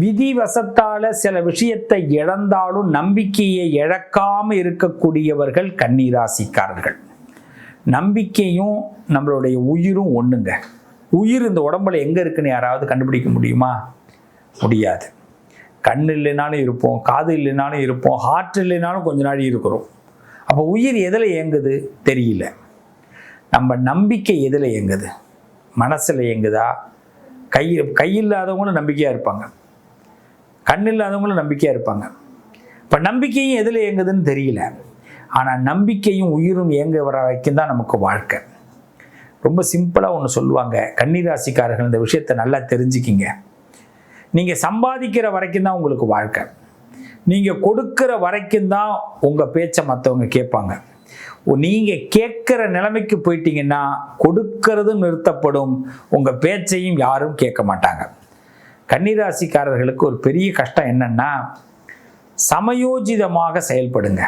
விதிவசத்தால் சில விஷயத்தை இழந்தாலும் நம்பிக்கையை இழக்காம இருக்கக்கூடியவர்கள் கன்னிராசிக்காரர்கள். நம்பிக்கையும் நம்மளுடைய உயிரும் ஒன்றுங்க. உயிர் இந்த உடம்புல எங்கே இருக்குன்னு யாராவது கண்டுபிடிக்க முடியுமா? முடியாது. கண் இல்லைனாலும் இருப்போம், காது இல்லைனாலும் இருப்போம், ஹார்ட் இல்லைனாலும் கொஞ்ச நாள் இருக்கிறோம். அப்போ உயிர் எதில் இயங்குது தெரியல. நம்ம நம்பிக்கை எதில் இயங்குது? மனசில் இயங்குதா? கையில்லாதவங்களும் நம்பிக்கையாக இருப்பாங்க, கண் இல்லாதவங்களும் நம்பிக்கையாக இருப்பாங்க. இப்போ நம்பிக்கையும் எதில் இயங்குதுன்னு தெரியல. ஆனால் நம்பிக்கையும் உயிரும் இயங்க வர வரைக்கும் தான் நமக்கு வாழ்க்கை. ரொம்ப சிம்பிளாக ஒன்று சொல்லுவாங்க, கன்னிராசிக்காரர்கள் இந்த விஷயத்தை நல்லா தெரிஞ்சுக்கிங்க. நீங்கள் சம்பாதிக்கிற வரைக்கும் தான் உங்களுக்கு வாழ்க்கை. நீங்கள் கொடுக்குற வரைக்கும் தான் உங்கள் பேச்சை மற்றவங்க கேட்பாங்க. நீங்கள் கேட்குற நிலைமைக்கு போயிட்டீங்கன்னா கொடுக்கறதும் நிறுத்தப்படும், உங்கள் பேச்சையும் யாரும் கேட்க மாட்டாங்க. கன்னிராசிக்காரர்களுக்கு ஒரு பெரிய கஷ்டம் என்னன்னா, சமயோஜிதமாக செயல்படுங்க.